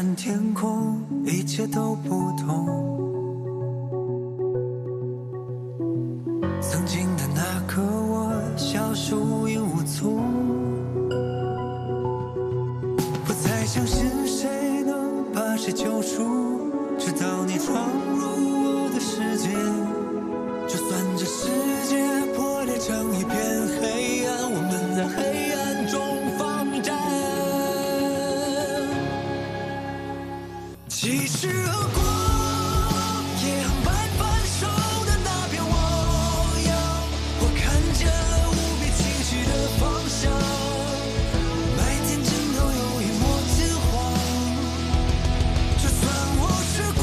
蓝天空，一切都不同。曾经的那个我，消失无影无踪，不再相信谁能把谁救出，直到你闯入我的世界。就算这世界破裂成一片黑暗，我们在黑暗中放战，疾驰而过，夜航般分手的那片汪洋，我看见了无比清晰的方向，麦田尽头有一抹金黄，就算我是光，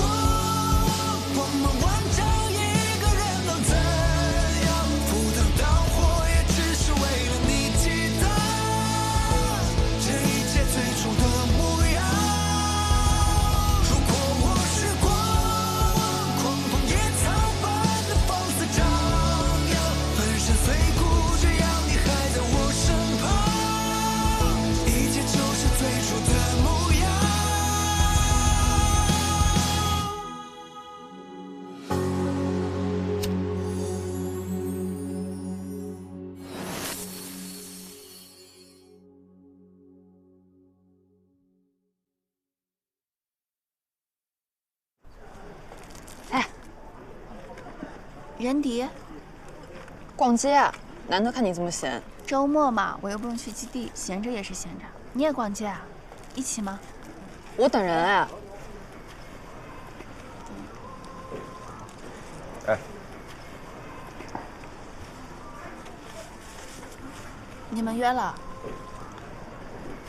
光芒万丈，一个人能怎样？赴汤蹈火也只是为了你记得这一切最初的模样。如果我是光，狂风野草般的放肆张扬，粉身碎骨，只要你还在我身旁，一切就是最初的模样。任迪，逛街啊？难得看你这么闲。周末嘛，我又不用去基地，闲着也是闲着。你也逛街啊？一起吗？我等人哎。哎，你们约了？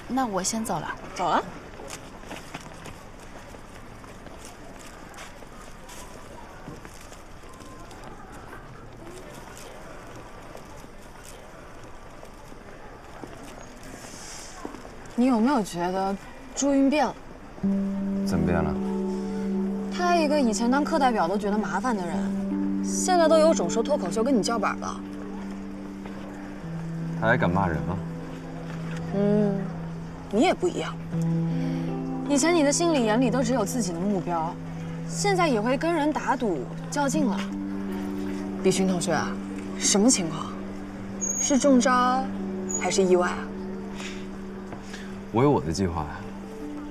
那我先走了。走了。你有没有觉得朱云变了？怎么变了？他一个以前当课代表都觉得麻烦的人，现在都有种说脱口秀跟你叫板了。他还敢骂人吗？你也不一样。以前你的心里眼里都只有自己的目标，现在也会跟人打赌较劲了。李勋同学啊，什么情况？是中招，还是意外啊？我有我的计划呀，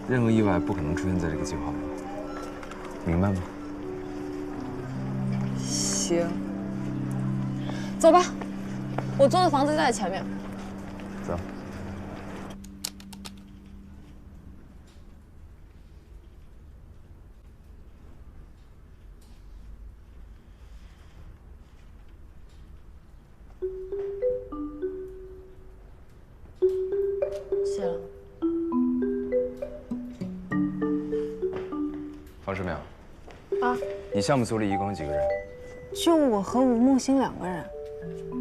任何意外不可能出现在这个计划里，明白吗？行，走吧，我租的房子就在前面。走。谢了。方世淼，啊，你项目组里一共有几个人？就我和吴木星2个人。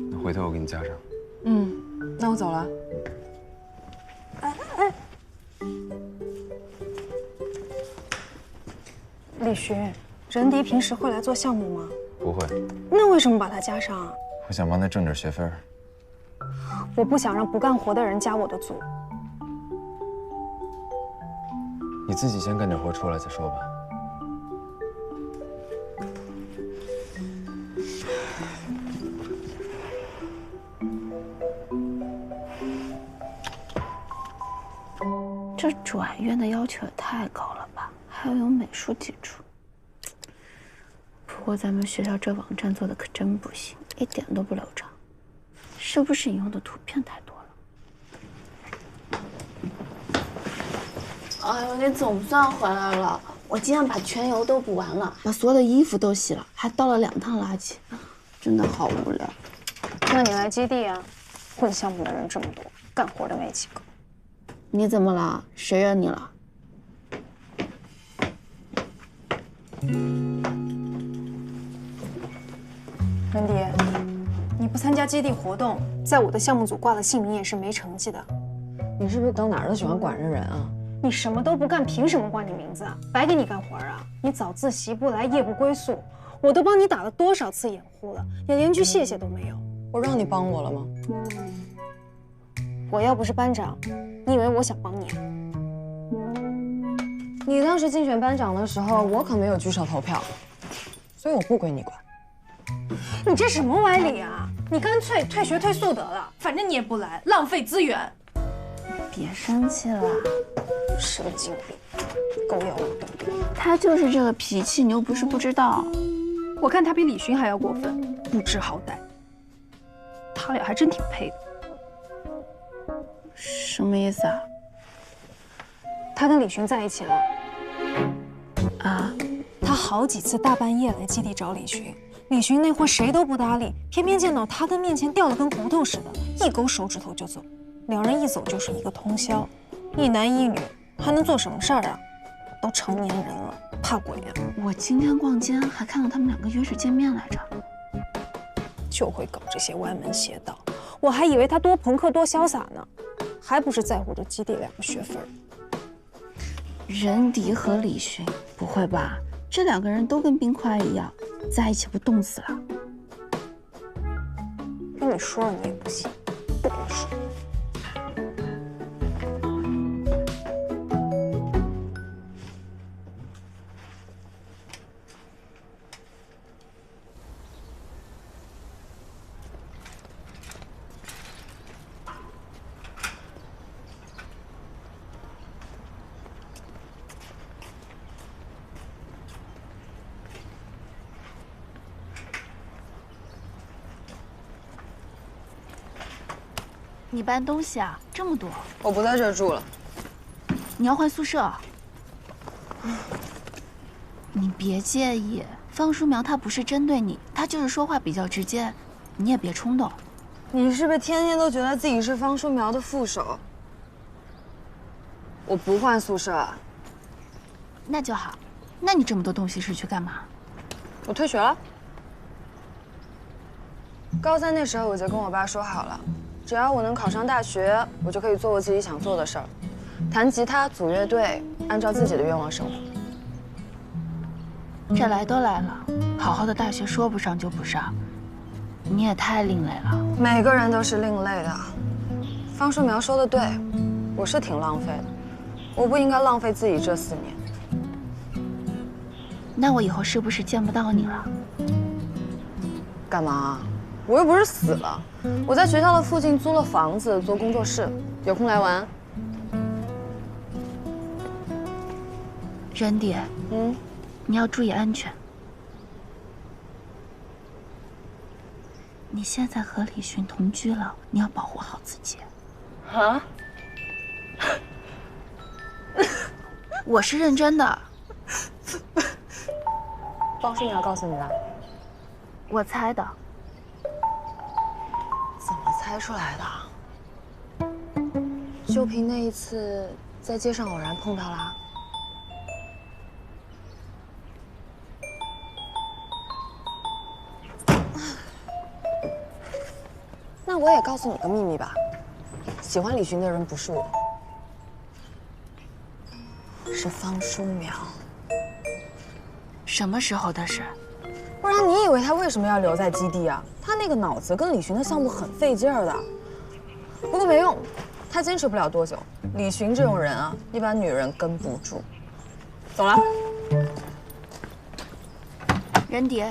那回头我给你加上。那我走了。李勋，任迪平时会来做项目吗？不会，那为什么把他加上啊？我想帮他挣点学费。我不想让不干活的人加我的组。你自己先干点活出来再说吧。这转院的要求也太高了吧，还要有美术基础。不过咱们学校这网站做的可真不行，一点都不流畅。是不是引用的图片太多了？哎呦，你总算回来了！我今天把全油都补完了，把所有的衣服都洗了，还倒了2趟垃圾，真的好无聊。那你来基地啊？混项目的人这么多，干活的没几个。你怎么了？谁惹你了？任迪，你不参加基地活动，在我的项目组挂了姓名也是没成绩的。你是不是到哪儿都喜欢管着人啊？你什么都不干，凭什么挂你名字啊？白给你干活啊？你早自习不来，夜不归宿，我都帮你打了多少次掩护了，也连句谢谢都没有。我让你帮我了吗？我要不是班长，你以为我想帮你啊？你当时竞选班长的时候，我可没有举手投票，所以我不归你管。你这什么歪理啊？你干脆退学退宿得了，反正你也不来，浪费资源。别生气了，神经病，狗咬我豆豆。他就是这个脾气，你又不是不知道。我看他比李寻还要过分，不知好歹。他俩还真挺配的。什么意思啊？他跟李寻在一起了。啊？他好几次大半夜来基地找李寻，李寻那会儿谁都不搭理，偏偏见到他跟面前掉了根骨头似的，一勾手指头就走。两人一走就是一个通宵，一男一女还能做什么事儿啊？都成年人了，怕鬼啊！我今天逛街还看到他们两个约着见面来着。就会搞这些歪门邪道，我还以为他多朋克多潇洒呢，还不是在乎这基地2个学分。任迪和李寻，不会吧？这2个人都跟冰块一样，在一起不冻死了？跟你说了你也不信，不跟你说。你搬东西啊？这么多？我不在这儿住了。你要换宿舍？你别介意，方书苗他不是针对你，他就是说话比较直接，你也别冲动。你是不是天天都觉得自己是方书苗的副手？我不换宿舍。那就好。那你这么多东西是去干嘛？我退学了。高3那时候我就跟我爸说好了。只要我能考上大学，我就可以做我自己想做的事儿，弹吉他、组乐队，按照自己的愿望生活。这来都来了，好好的大学说不上就不上，你也太另类了。每个人都是另类的。方书苗说的对，我是挺浪费的，我不应该浪费自己这4年。那我以后是不是见不到你了？干嘛？我又不是死了，我在学校的附近租了房子做工作室，有空来玩。任迪，你要注意安全。你现在和李寻同居了，你要保护好自己。啊？我是认真的。方书苗告诉你的？我猜的。怎么猜出来的？就凭那一次在街上偶然碰到啦？那我也告诉你个秘密吧，喜欢李寻的人不是我，是方书苗。什么时候的事？不然你以为他为什么要留在基地啊？他那个脑子跟李寻的项目很费劲儿的。不过没用，他坚持不了多久。李寻这种人啊，一般女人跟不住。走了。任迪，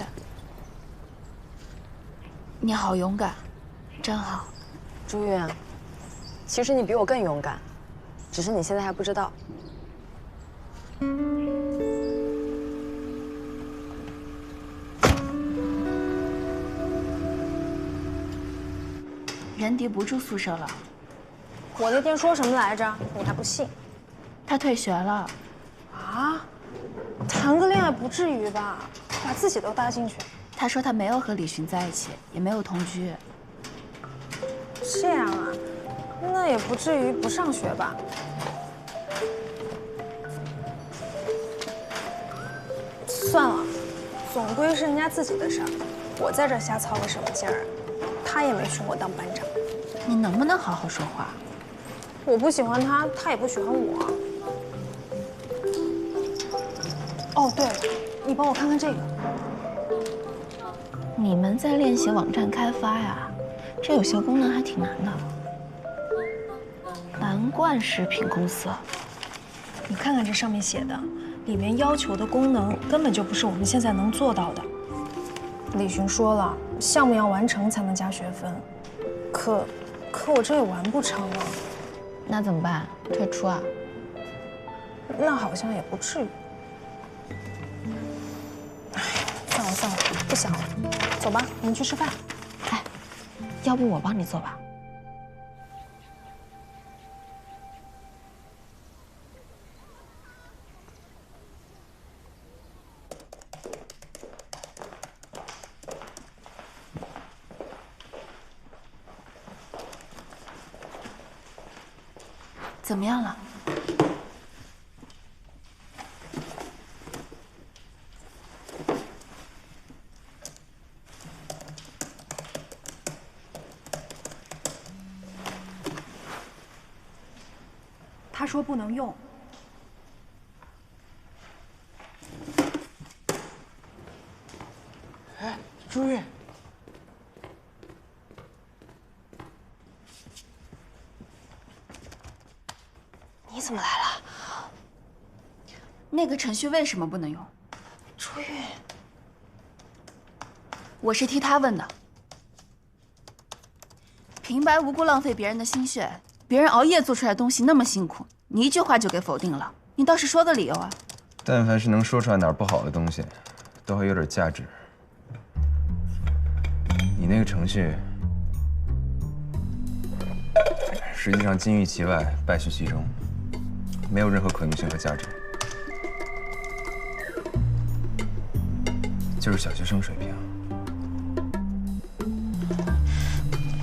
你好勇敢，真好。朱韵，其实你比我更勇敢，只是你现在还不知道。任迪不住宿舍了。我那天说什么来着？你还不信？他退学了。啊？谈个恋爱不至于吧？把自己都搭进去。他说他没有和李寻在一起，也没有同居。这样啊？那也不至于不上学吧？算了，总归是人家自己的事儿，我在这瞎操个什么劲儿啊？他也没选我当班长。你能不能好好说话？我不喜欢他，他也不喜欢我。哦，对了，你帮我看看这个。你们在练习网站开发呀？这有些功能还挺难的。蓝冠食品公司，你看看这上面写的，里面要求的功能根本就不是我们现在能做到的。李寻说了，项目要完成才能加学分，可我这也完不成啊。那怎么办？退出啊？那好像也不至于。哎，算了，不想了，走吧，我们去吃饭。哎，要不我帮你做吧？怎么样了？他说不能用。哎，朱越，你怎么来了？那个程序为什么不能用？朱越，我是替他问的。平白无故浪费别人的心血，别人熬夜做出来的东西那么辛苦，你一句话就给否定了，你倒是说个理由啊！但凡是能说出来哪儿不好的东西，都会有点价值。你那个程序，实际上金玉其外，败絮其中，没有任何可用性和价值，就是小学生水平。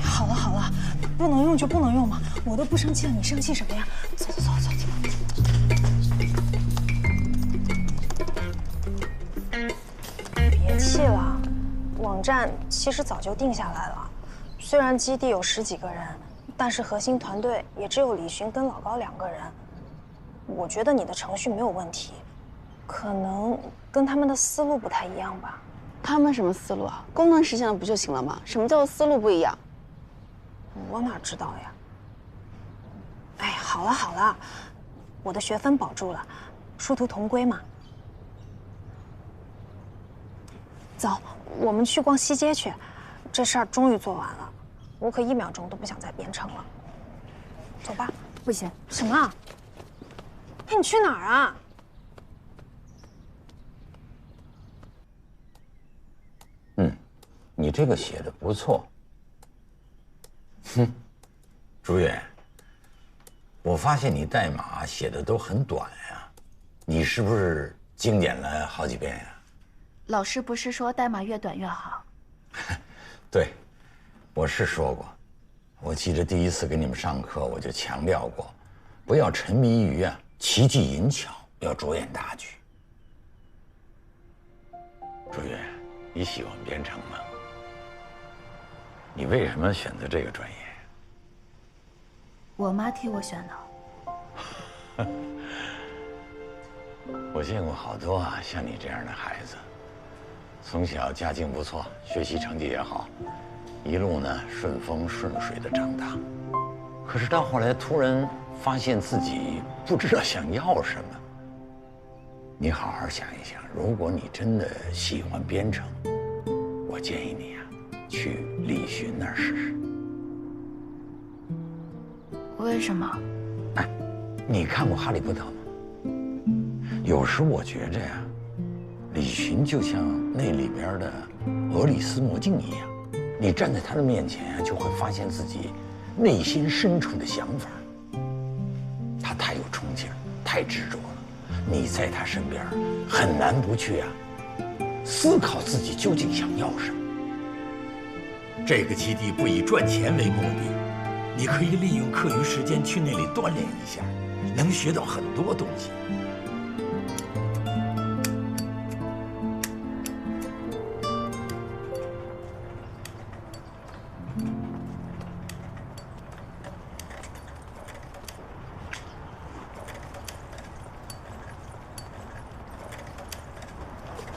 好了，不能用就不能用嘛，我都不生气了，你生气什么呀？走。别气了，网站其实早就定下来了。虽然基地有10几个人，但是核心团队也只有李寻跟老高2个人。我觉得你的程序没有问题，可能跟他们的思路不太一样吧。他们什么思路啊？功能实现了不就行了吗？什么叫做思路不一样？我哪知道呀？哎，好了，我的学分保住了，殊途同归嘛。走，我们去逛西街去，这事儿终于做完了，我可1秒钟都不想再编程了。走吧。不行，什么？哎，你去哪儿啊？你这个写的不错。朱越，我发现你代码写的都很短呀，你是不是精简了好几遍呀？老师不是说代码越短越好？对，我是说过。我记得第一次给你们上课，我就强调过，不要沉迷于奇技淫巧，要着眼大局。朱越，你喜欢编程吗？你为什么选择这个专业？我妈替我选的。我见过好多像你这样的孩子，从小家境不错，学习成绩也好，一路顺风顺水的长大。可是到后来突然发现自己不知道想要什么。你好好想一想，如果你真的喜欢编程，我建议你去李寻那儿试试。为什么？哎，你看过《哈利波特》吗？有时我觉着李寻就像那里边的俄里斯魔镜一样，你站在他的面前就会发现自己内心深处的想法。他太有冲劲，太执着了，你在他身边很难不去思考自己究竟想要什么。这个基地不以赚钱为目的，你可以利用课余时间去那里锻炼一下，能学到很多东西。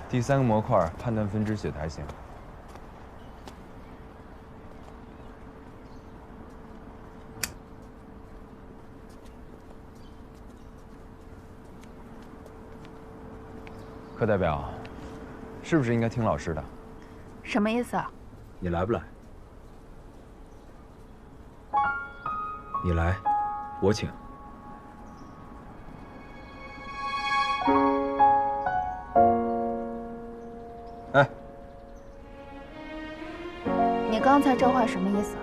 第3个模块判断分支写的还行。课代表，是不是应该听老师的？什么意思啊？你来不来？你来，我请。哎，你刚才这话什么意思？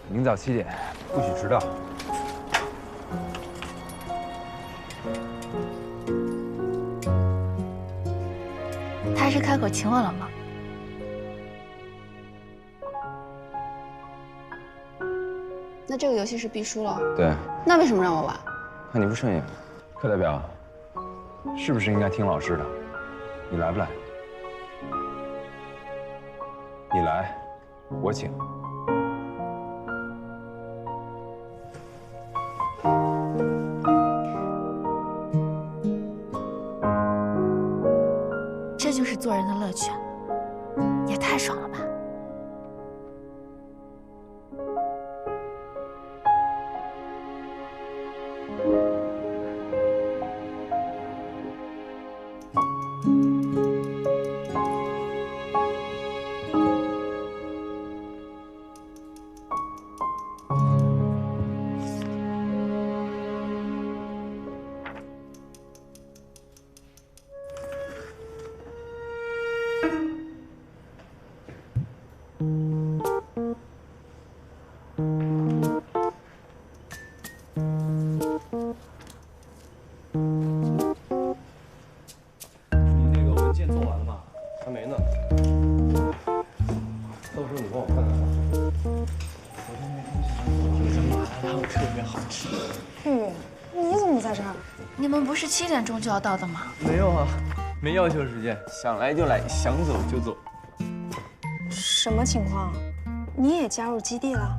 明早7点，不许迟到。他是开口请我了吗？那这个游戏是必输了。对，那为什么让我玩？看你不顺眼。课代表，是不是应该听老师的？你来不来？你来，我请。这就是做人的乐趣，也太爽了吧！你那个文件做完了吗？还没呢。到时候你帮我看看吧。昨天那东西做的麻辣特别好吃。玉，你怎么在这儿？你们不是7点钟就要到的吗？没有啊，没要求时间，想来就来，想走就走。什么情况？你也加入基地了？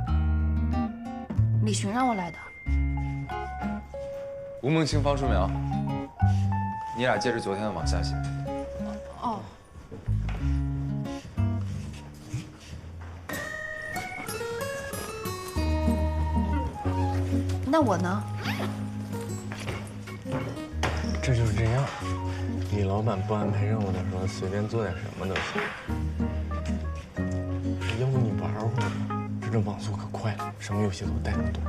李寻让我来的。吴梦清、方书苗，你俩接着昨天的往下写。哦。那我呢？这就是这样，李老板不安排任务的时候，随便做点什么都行。要不你玩会儿吧？这网速可快了，什么游戏都带得动。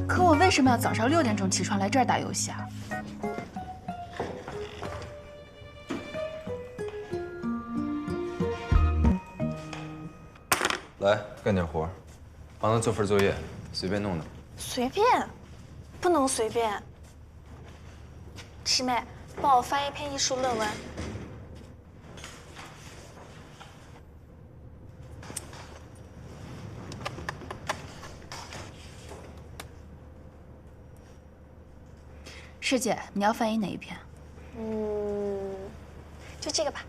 可我为什么要早上6点钟起床来这儿打游戏啊？来干点活，帮他做份作业，随便弄的。随便，不能随便。师妹，帮我翻一篇艺术论文。师姐，你要翻译哪一篇？就这个吧。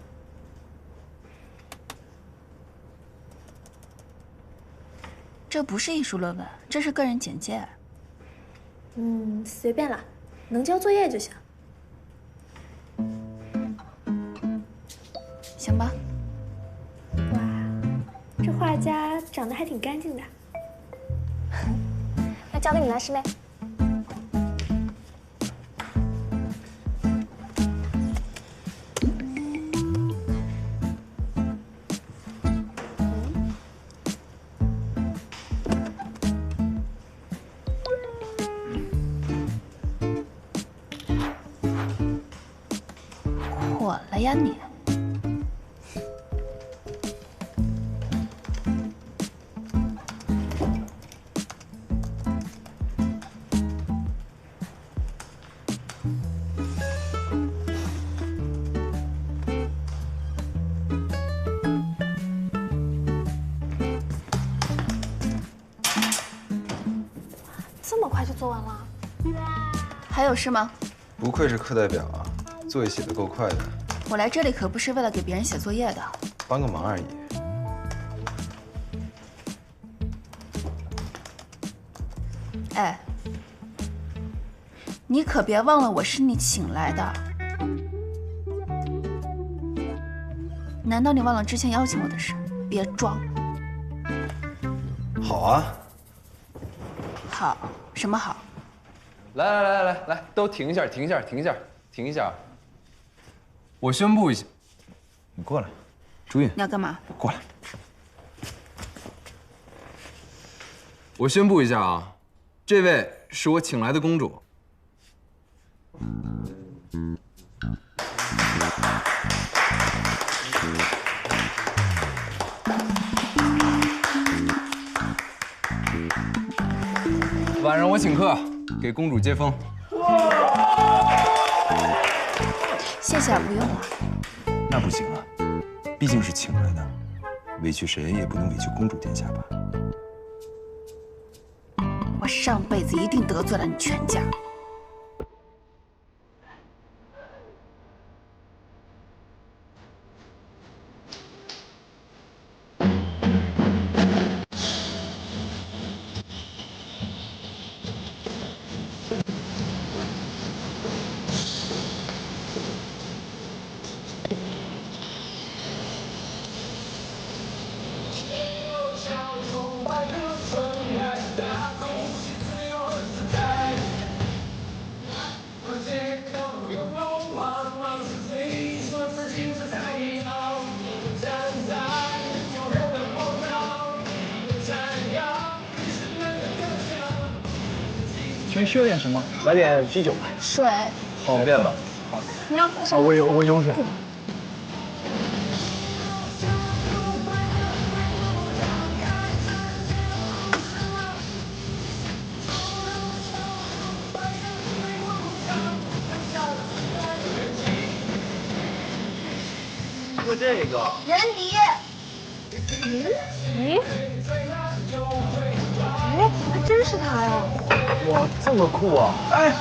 这不是艺术论文，这是个人简介。随便啦，能交作业就行。行吧。哇，这画家长得还挺干净的。那交给你了，师妹。火了呀你！这么快就做完了？还有事吗？不愧是课代表啊，作业写得够快的。我来这里可不是为了给别人写作业的，帮个忙而已。哎，你可别忘了我是你请来的。难道你忘了之前邀请我的事？别装。好啊。好，什么好？来，都停一下，停一下！我宣布一下，你过来，朱印，你要干嘛？过来。我宣布一下啊，这位是我请来的公主。晚上我请客，给公主接风。谢谢，不用了。那不行啊，毕竟是请来的，委屈谁也不能委屈公主殿下吧？我上辈子一定得罪了你全家。请需要点什么？来点啤酒吧。水。方便吧？好。你要喝什么？我有水。喝这个。人迪。咦？哎，还真是他呀！哇，这么酷啊！哎，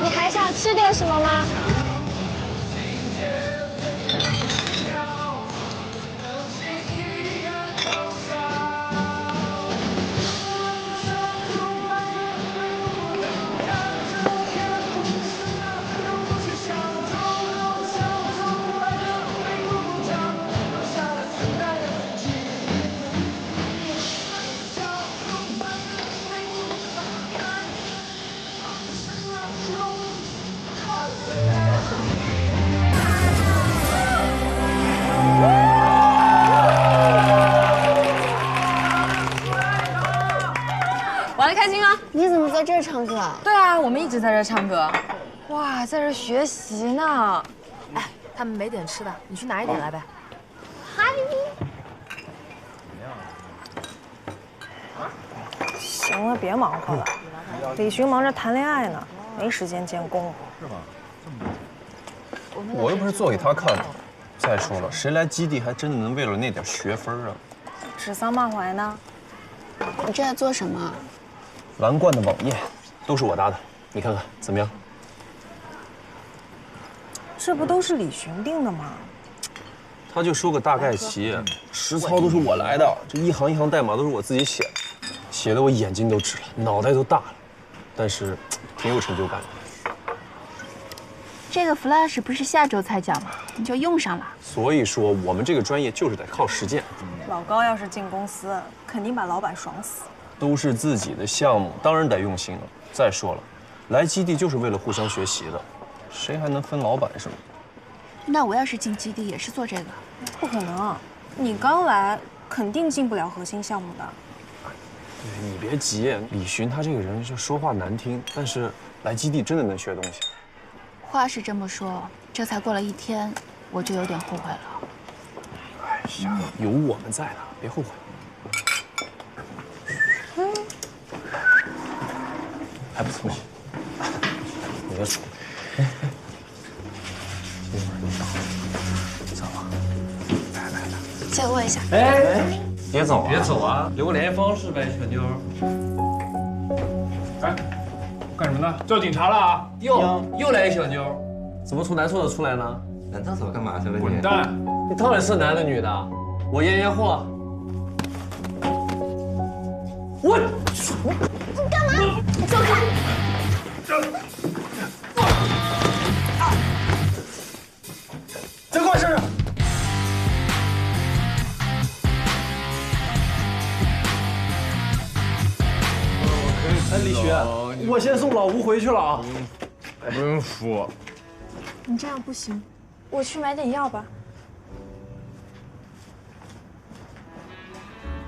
你还想吃点什么吗？玩得开心吗？你怎么在这儿唱歌啊？对啊，我们一直在这唱歌。哇，在这学习呢。哎，他们没点吃的，你去拿一点来呗。嗨。行了，别忙活了。李寻忙着谈恋爱呢，没时间见公公。是吧？我又不是做给他看的。再说了，谁来基地还真的能为了那点学分啊？指桑骂槐呢？你这在做什么？蓝罐的网页都是我搭的，你看看怎么样？这不都是李寻定的吗？他就说个大概齐，实操都是我来的，这一行一行代码都是我自己写的，写的我眼睛都直了，脑袋都大了，但是挺有成就感的。这个 Flash 不是下周才讲吗？你就用上了。所以说我们这个专业就是得靠实践。老高要是进公司，肯定把老板爽死。都是自己的项目，当然得用心了。再说了，来基地就是为了互相学习的，谁还能分老板什么？那我要是进基地也是做这个？不可能，你刚来，肯定进不了核心项目的。你别急，李寻他这个人就说话难听，但是来基地真的能学东西。话是这么说，这才过了1天，我就有点后悔了。哎呀，有我们在呢，别后悔。还不错，你的手。走了，来，借我一下。哎，别走啊！别走啊，留个联系方式呗，小妞。哎，干什么呢？叫警察了啊！又来一小妞，怎么从男厕所出来呢？男厕所干嘛去了？滚蛋！你到底是男的女的？我验验货。我，你干嘛？你走开！再给我身上！老吴回去了啊。不用说。你这样不行，我去买点药吧。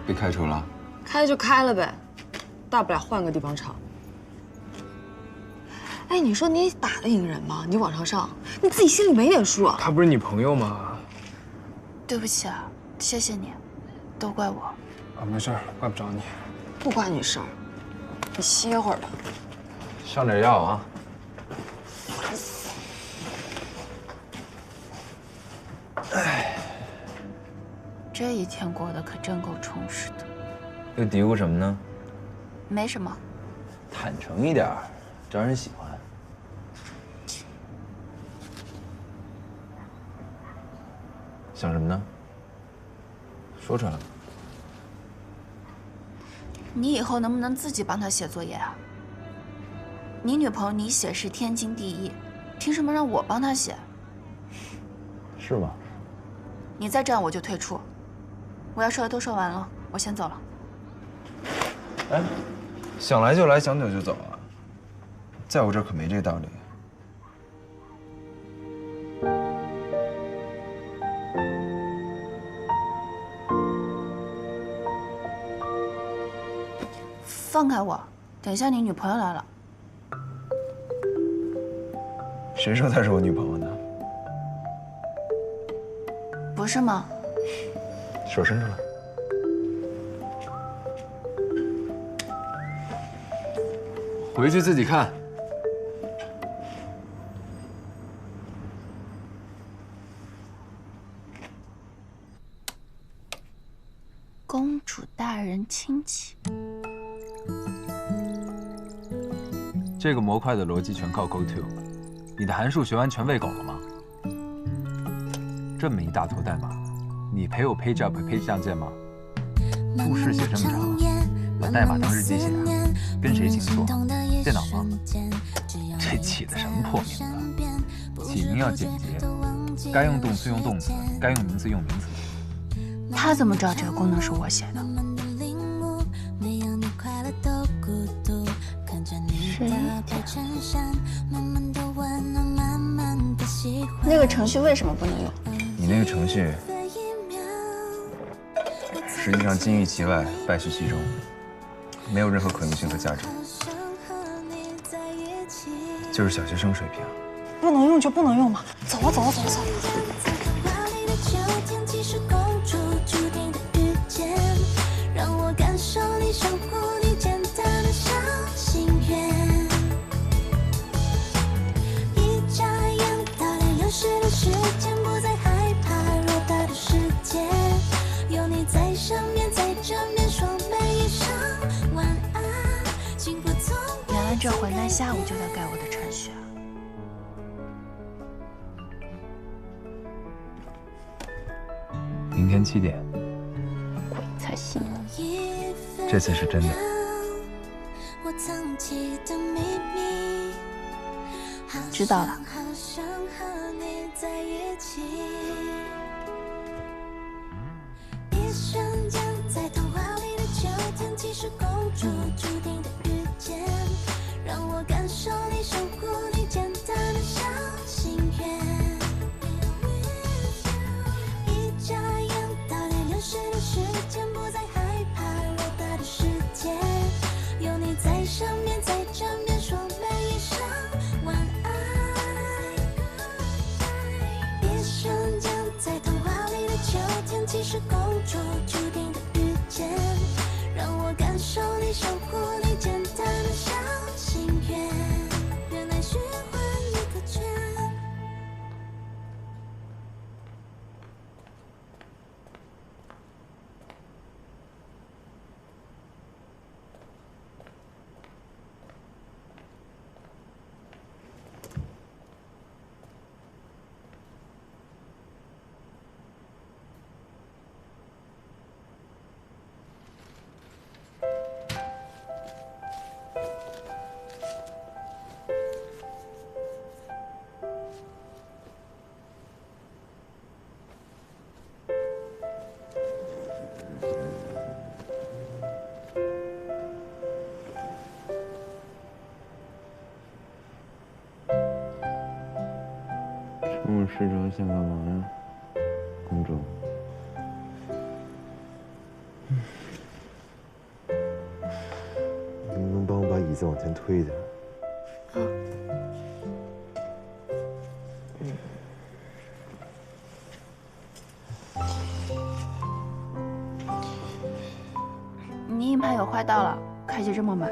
被开除了？开就开了呗，大不了换个地方吵。哎，你说你打得赢人吗？你往上上，你自己心里没点数啊？他不是你朋友吗？对不起啊，谢谢你，都怪我。啊，没事儿，怪不着你。不关你事儿，你歇会儿吧。上点药啊。哎，这一天过得可真够充实的。又嘀咕什么呢？没什么。坦诚一点，招人喜欢。想什么呢？说出来。你以后能不能自己帮他写作业啊？你女朋友你写是天经地义，凭什么让我帮她写？是吗？你再这样我就退出。我要说的都说完了，我先走了。哎，想来就来，想走就走啊，在我这儿可没这道理。放开我！等一下你女朋友来了。谁说她是我女朋友的？不是吗？手伸出来。回去自己看。公主大人亲戚。这个模块的逻辑全靠 GoTo， 你的函数学完全喂狗了吗？这么一大坨代码，你陪我 page up page down 键吗？故事写这么长，把代码当日记写啊？跟谁倾诉？电脑吗？这起的什么破名字？起名要简洁，该用动词用动词，该用名词用名词。他怎么知道这个功能是我写的？那个程序为什么不能用？你那个程序，实际上金玉其外，败絮其中，没有任何可用性和价值，就是小学生水平。不能用就不能用嘛，走啊走啊走啊走啊！原来这混蛋下午就在改我的程序啊！明天7点，鬼才信呢！这次是真的。知道了。么失着想干嘛呀，公主？能不能帮我把椅子往前推一点？你硬盘有坏到了，开机这么慢。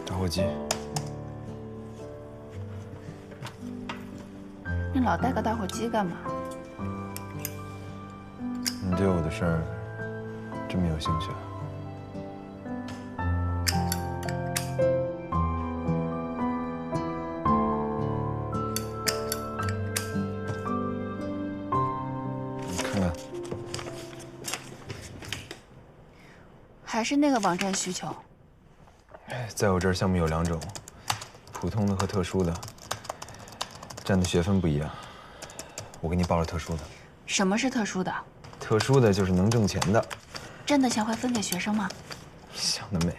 打火机。你老带个打火机干嘛？你对我的事儿这么有兴趣啊？你看看，还是那个网站需求？在我这儿项目有2种，普通的和特殊的，占的学分不一样。我给你报了特殊的。什么是特殊的？特殊的就是能挣钱的。挣的钱会分给学生吗？想得美！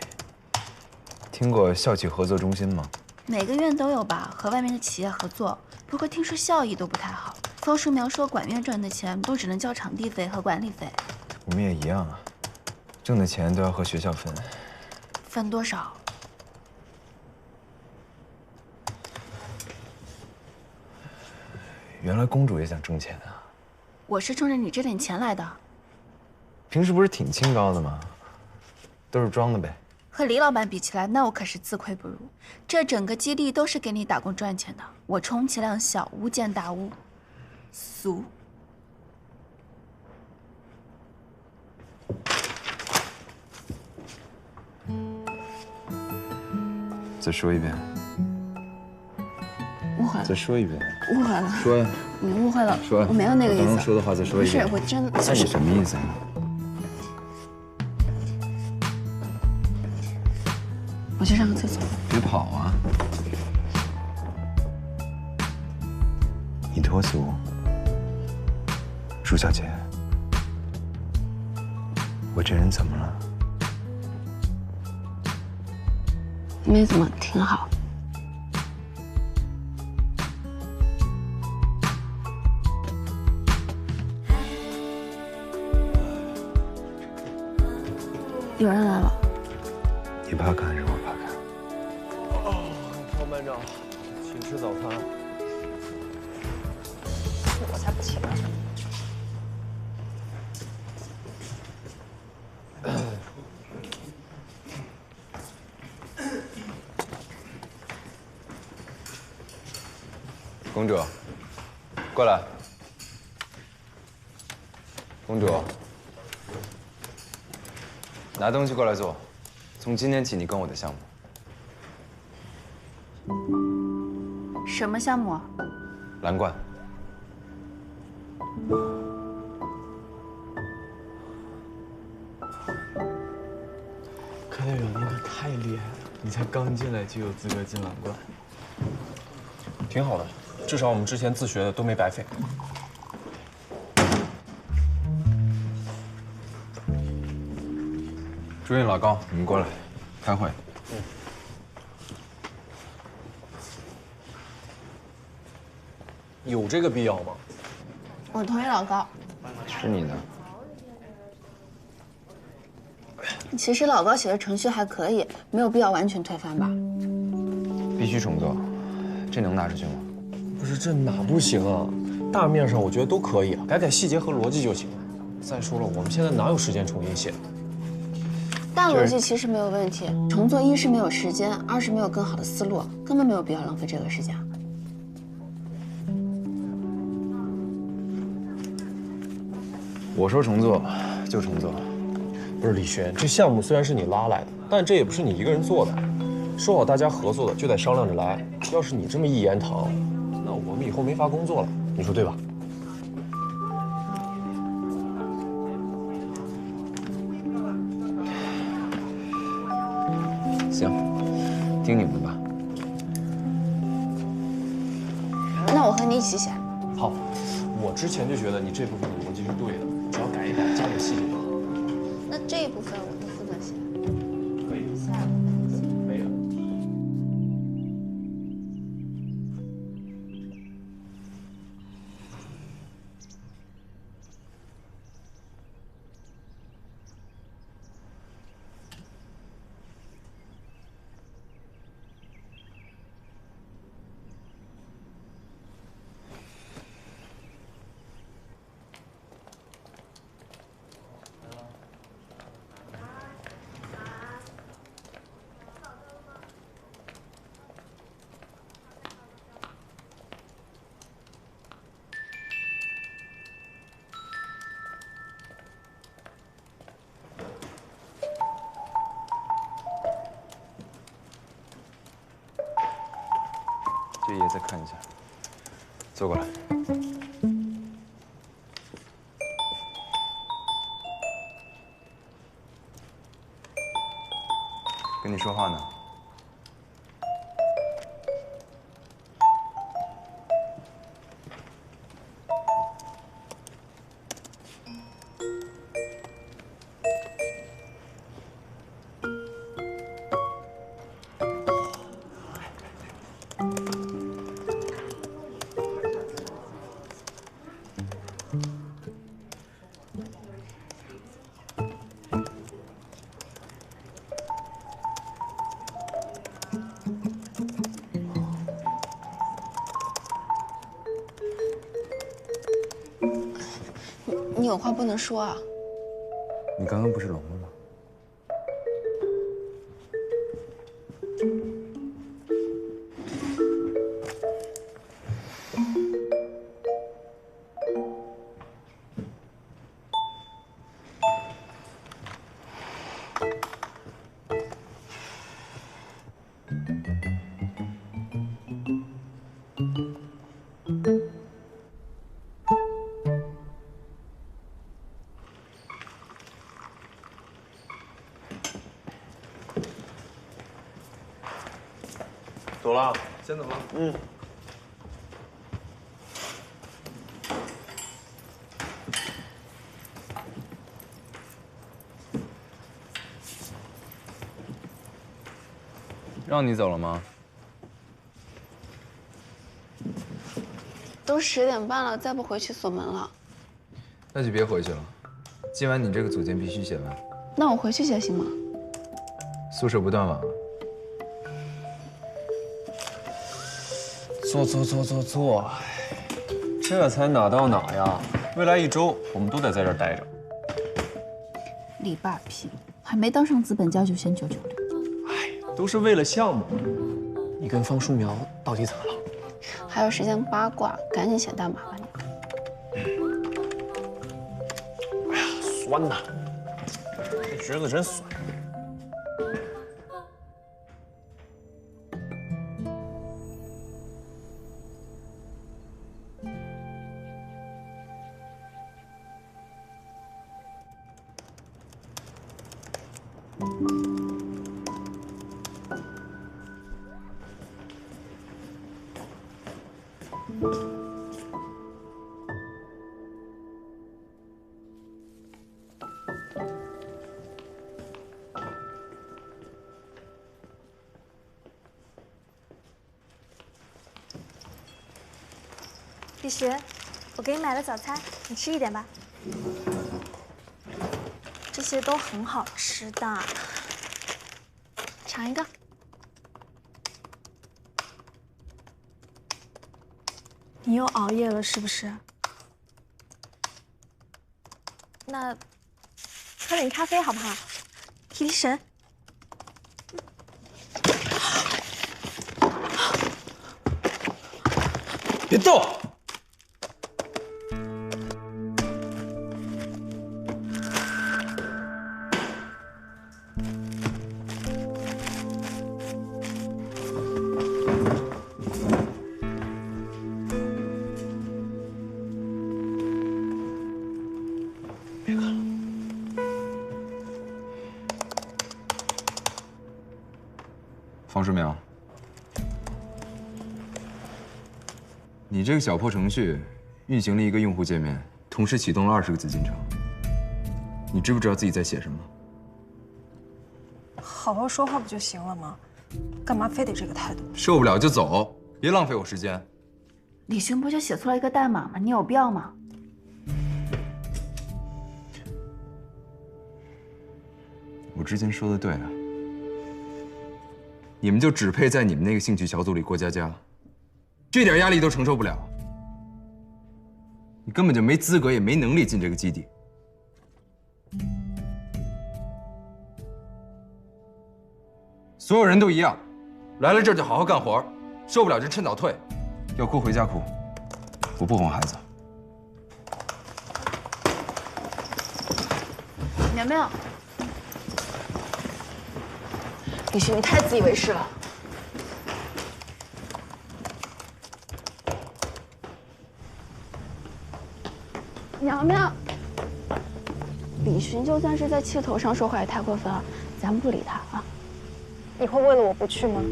听过校企合作中心吗？每个院都有吧，和外面的企业合作。不过听说效益都不太好。风树苗说管院赚的钱都只能交场地费和管理费。我们也一样啊，挣的钱都要和学校分。分多少？原来公主也想挣钱啊！我是冲着你这点钱来的。平时不是挺清高的吗？都是装的呗。和李老板比起来，那我可是自愧不如。这整个基地都是给你打工赚钱的，我充其量小巫见大巫，俗。再说一遍。误会了。再说一遍。误会了。说呀。你误会了。说。我没有那个意思。刚刚说的话再说一遍。不是，我真的。那你什么意思啊？我去上个厕所。别跑啊！你脱俗，朱小姐，我这人怎么了？没怎么，挺好。有人来了。你怕看还是我怕看？唐班长，请吃早餐。我才不请呢。公主，过来。公主，拿东西过来做。从今天起，你跟我的项目。什么项目？蓝罐。柯代表，您可太厉害了！你才刚进来就有资格进蓝罐，挺好的，至少我们之前自学的都没白费。朱印、老高，你们过来，开会。有这个必要吗？我同意老高。是你的。其实老高写的程序还可以，没有必要完全推翻吧。必须重做，这能拿出去吗？不是，这哪不行啊？大面上我觉得都可以啊，改改细节和逻辑就行了。再说了，我们现在哪有时间重新写？大逻辑其实没有问题，重做一是没有时间，二是没有更好的思路，根本没有必要浪费这个时间。我说重做就重做。不是李轩，这项目虽然是你拉来的，但这也不是你一个人做的。说好大家合作的就得商量着来。要是你这么一言堂，那我们以后没法工作了，你说对吧？行，听你们的吧。那我和你一起写。好，我之前就觉得你这部分的逻辑是对的，只要改一改，加点细节就好。那这一部分我就负责写。可以。下一部分可以的。薛爷再看一下。坐过来。跟你说话呢。你有话不能说啊！你刚刚不是聋了吗？走了，先走了。嗯。让你走了吗？都10点半了，再不回去锁门了。那就别回去了。今晚你这个组件必须写完。那我回去写行吗？宿舍不断网。坐，这才哪到哪呀？未来1周我们都得在这儿待着。李霸批，还没当上资本家就先996。哎，都是为了项目。你跟方书苗到底怎么了？还有时间八卦，赶紧写代码吧你。哎呀，酸呐！这侄子真酸。李寻，我给你买了早餐，你吃一点吧。这些都很好吃的，尝一个。你又熬夜了是不是？那喝点咖啡好不好？提提神。别动！别看了。方书苗。你这个小破程序运行了1个用户界面，同时启动了20个子进程。你知不知道自己在写什么？好好说话不就行了吗？干嘛非得这个态度？受不了就走，别浪费我时间。李寻不就写错了1个代码吗？你有必要吗？我之前说的对啊，你们就只配在你们那个兴趣小组里过家家。这点压力都承受不了，你根本就没资格也没能力进这个基地。所有人都一样，来了这儿就好好干活，受不了就趁早退。要哭回家哭，我不哄孩子。苗苗，李寻，你太自以为是了。娘娘，李寻就算是在气头上说话也太过分了，咱不理他啊。你会为了我不去吗？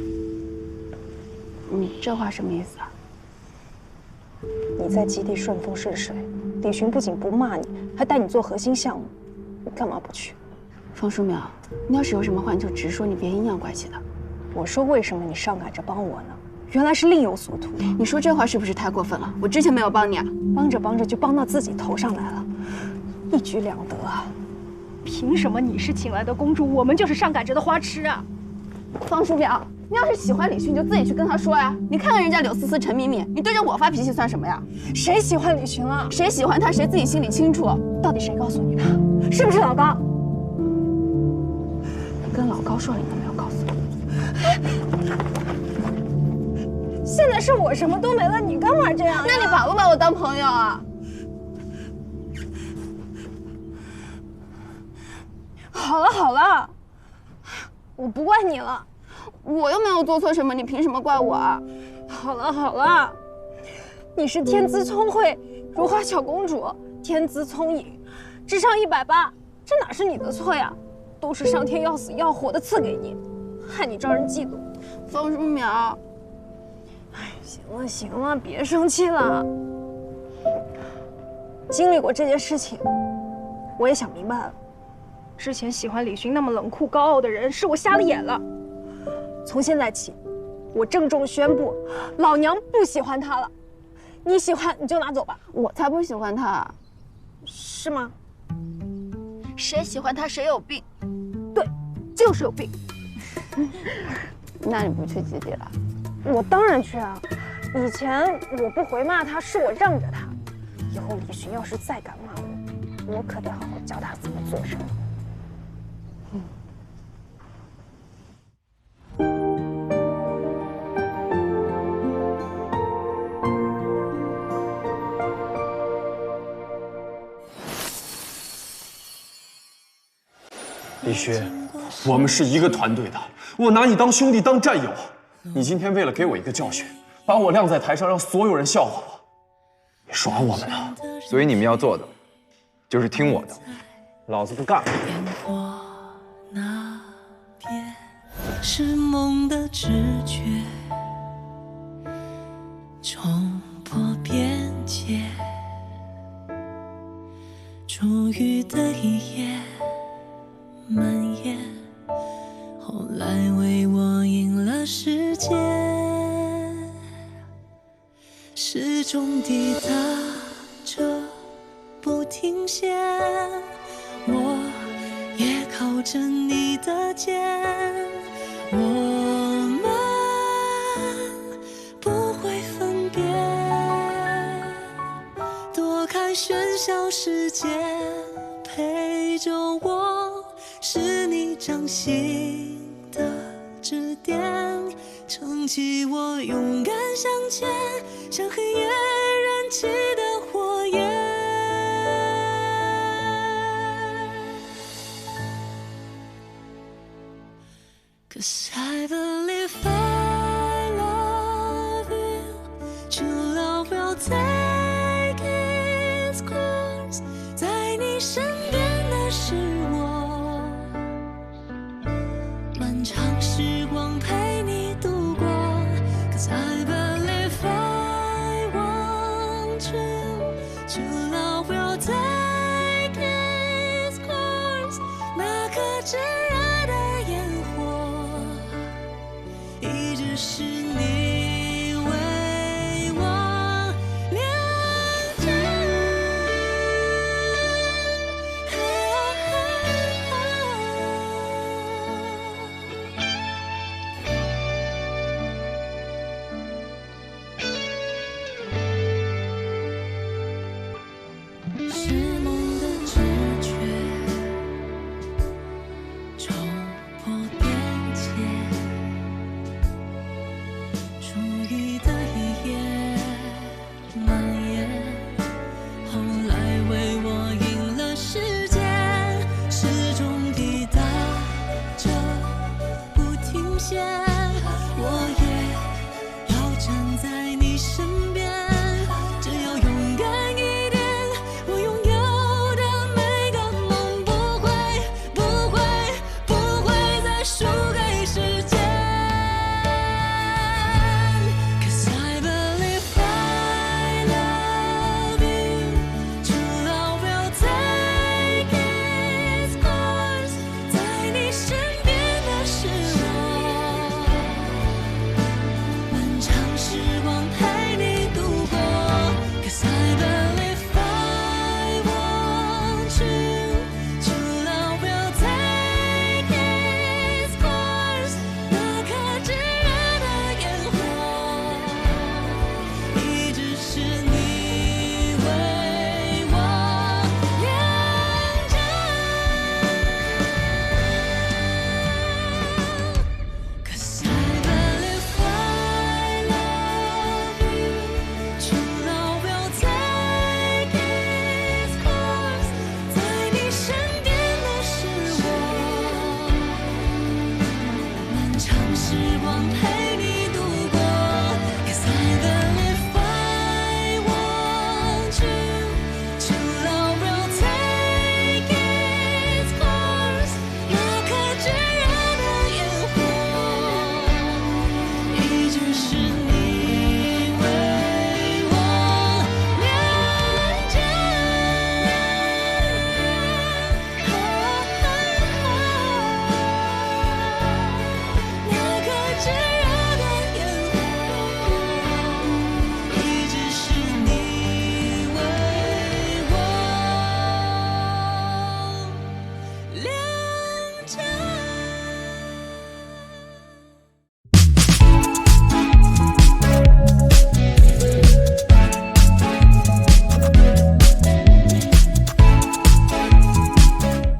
你这话什么意思啊？你在基地顺风顺水，李寻不仅不骂你，还带你做核心项目，你干嘛不去？方书淼，你要是有什么话你就直说，你别阴阳怪气的。我说为什么你上赶着帮我呢？原来是另有所图。你说这话是不是太过分了？我之前没有帮你啊，帮着帮着就帮到自己头上来了，一举两得啊！凭什么你是请来的公主，我们就是上赶着的花痴啊？方书淼，你要是喜欢李寻，你就自己去跟他说呀。你看看人家柳思思、陈敏敏，你对着我发脾气算什么呀？谁喜欢李寻了？谁喜欢他，谁自己心里清楚。到底谁告诉你的？是不是老高？你跟老高说了，你都没有告诉我。现在是我什么都没了，你干嘛这样呀？那你把不把我当朋友啊？好了好了，我不怪你了，我又没有做错什么，你凭什么怪我啊？好了好了，你是天资聪慧，如花小公主，天资聪颖，智商180，这哪是你的错呀？都是上天要死要活的赐给你，害你招人嫉妒。方书淼，哎，行了行了，别生气了。经历过这件事情，我也想明白了。之前喜欢李寻那么冷酷高傲的人，是我瞎了眼了。从现在起，我郑重宣布，老娘不喜欢他了。你喜欢你就拿走吧。我才不喜欢他，是吗？谁喜欢他谁有病。对，就是有病。那你不去基地了？我当然去啊！以前我不回骂他，是我让着他。以后李寻要是再敢骂我，我可得好好教他怎么做人。李寻，我们是一个团队的，我拿你当兄弟当战友。你今天为了给我一个教训，把我晾在台上，让所有人笑话我，你耍我们呢？所以你们要做的，就是听我的。老子不干了。那边是梦的直觉，冲破边界，初遇的一夜蔓延，后来为我赢了世界，始终抵达着不停歇，我也靠着你的肩，我们不会分别，躲开喧嚣世界，陪着我是你掌心的指点，撑起我勇敢向前，像黑夜燃起的火焰。Cause I believe I love you, true love will take its course， 在你身边的是我，漫长时光陪你度过。Cause I believe I want you, true love will take its course， 那颗炙热的烟火，一直是你为我亮着。是梦的直觉，冲破边界，陪。